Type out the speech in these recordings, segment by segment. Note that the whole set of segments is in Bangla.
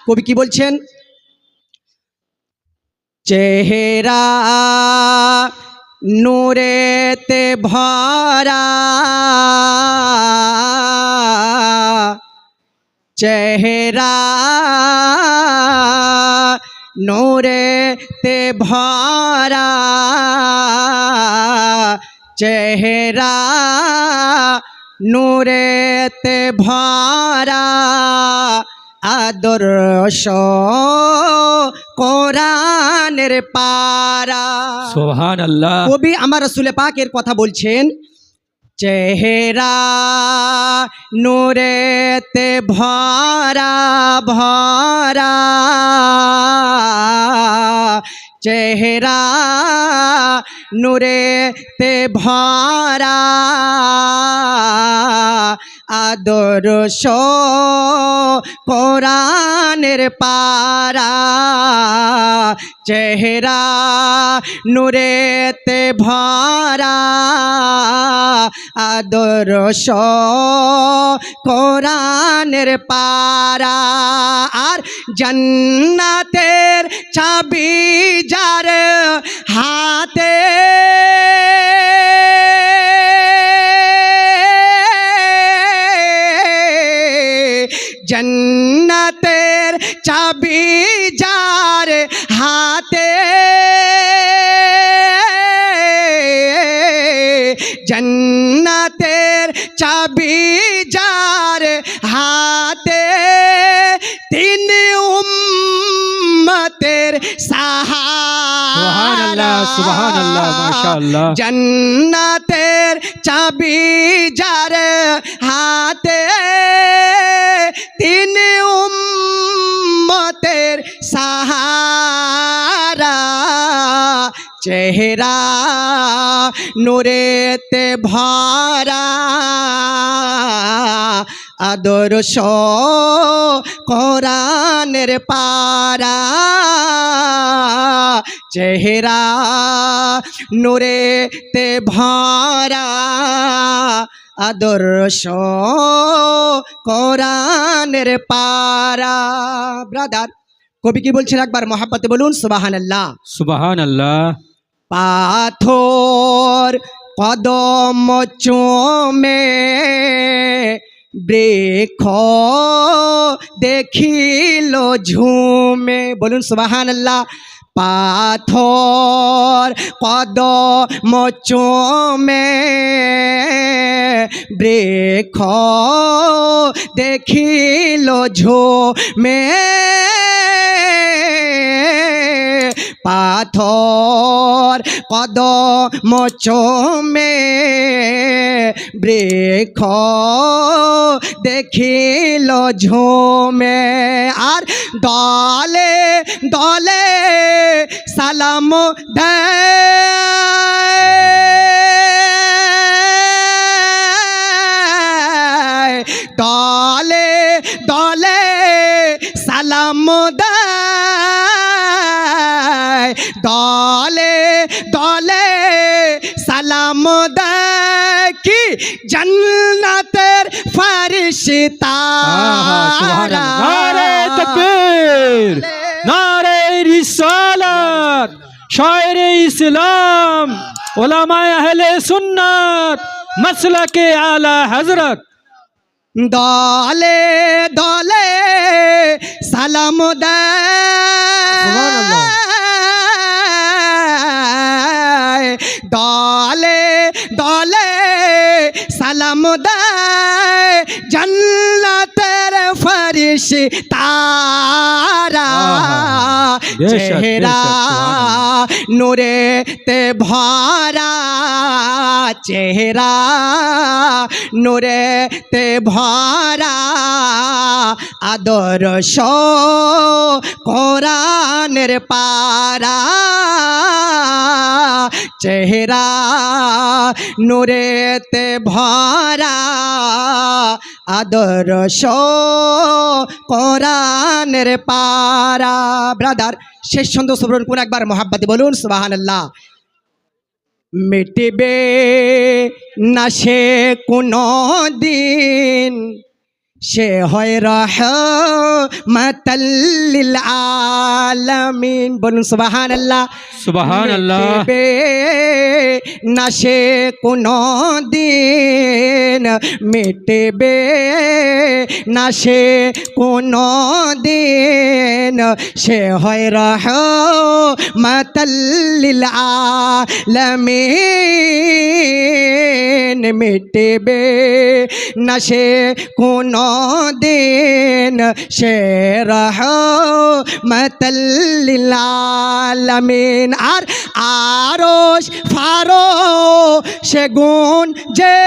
কবি কি বলছেন? চেহারা নূরেতে ভরা, চেহারা নূরেতে ভরা, চেহারা নূরেতে ভরা, আদর্শ কোরআনের পারা। সুবহানাল্লাহ। কবি আমার রাসূল পাকের কথা বলছেন, চেহারা নূরেতে ভরা ভরা, চেহারা নূরেতে ভরা, আদর্শ কোরআনের পারা, চেহারা নূরেতে ভরা, আদর্শ কোরআনের পারা। আর জান্নাতের চাবি যার হাতে, জান্নাতের চাবি যার হাতে, জান্নাতের চাবি যার হাতে, তিনি উম্মতের সাহারা। সুবহানাল্লাহ সুবহানাল্লাহ মাশাআল্লাহ। জান্নাতের চাবি যার হাতে, তিনি উম্মতের সাহারা, চেহারা নূরেতে ভরা, আদর্শ কোরআনের পারা, চেহারা নূরেতে ভরা, আদর্শ কোরআনের পারা। ব্রাদার, কবি কি বলছেন একবার মহাব্বতে বলুন সুবহানাল্লাহ। সুবহানাল্লাহ। পাথর কদম চুমে, বৃক্ষ দেখিল ঝুমে, বলুন সুবহানাল্লাহ। পাথর কদম চুমে, বৃক্ষ দেখিল ঝুমে, পাথর কদম চুমে, বৃক্ষ দেখিল ঝুমে। আর দলে দলে সালাম দেয়, দলে দলে সালাম দেয়, দলে দলে সালাম দেয়, কি জান্নাতের ফারিস্তারা। নারে তাকবীর, নারে রিসালাত, শায়রে ইসলাম, উলামায়ে আহলে সুন্নাত, মাসলাকে আলা হযরত। দলে দলে সালাম দেয়, দলে দলে সালাম দেয়, জান্নাতের ফারিস্তারা, চেহারা নূরেতে ভরা, চেহারা নূরেতে ভরা, আদর্শ কোরআনের পারা, চেহারা নূরেতে ভরা, আদর্শ কোরআনের পারা। ব্রাদার, শেষ ছন্দ শ্রবণ করে একবার মহাব্বতে বলুন সুবহানাল্লাহ। মিটবে না সে কোনো দিন, সে হয় রাহমাতাল লিল আলামিন। বলুন সুবহানাল্লাহ। সুবহানাল্লাহ। মিটবে না সে কোনো দিন, মিটবে না সে কোনো দিন, সে হয় রাহমাতাল লিল আলামিন। মিটবে না সে কোনো দিন, সে রাহমাতাল লিল আলামিন। আর আরশ ফারশে গুণ যে,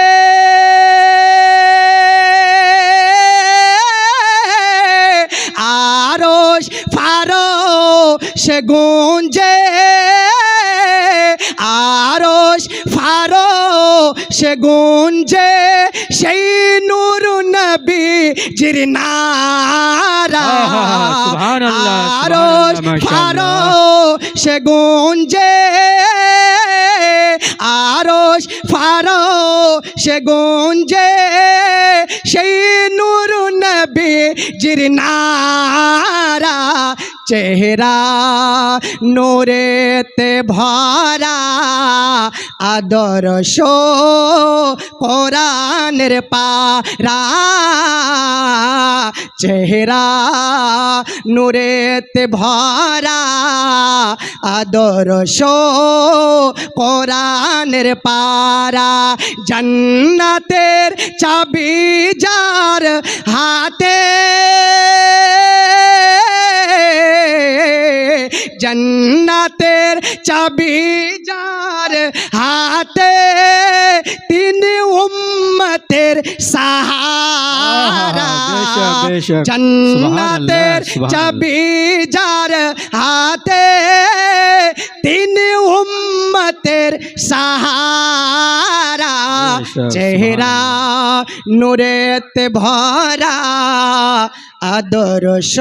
আরশ ফারশে গুঞ্জে, আরশ ফারশে গুঞ্জে, সেই নূর নবীজির নারা। সুবহানাল্লাহ, আরশ সুবহানাল্লাহ, মাশাআল্লাহ। ফারশে গুঞ্জে, আরশ ফারশে গুঞ্জে, সেই নূর নবীজির নারা। চেহারা নূরেতে ভরা, আদর্শ কোরআনের পারা। চেহারা নূরেতে ভরা, আদর্শ কোরআনের পারা। জান্নাতের চাবি যার হাতে, জান্নাতের চাবি যার হাতে, তিনি উম্মতের সাহারা। বেশক, বেশক। জান্নাতের সুবহানাল্লাহ, চাবি যার হাতে, তিনি উম্মতের সাহারা। বেশক, চেহারা নূরেতে ভরা, আদর্শ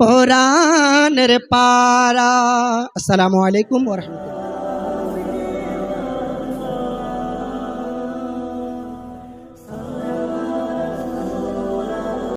কোরআনের পারা। আসসালামু আলাইকুম ওয়া রাহমাতুল্লাহ।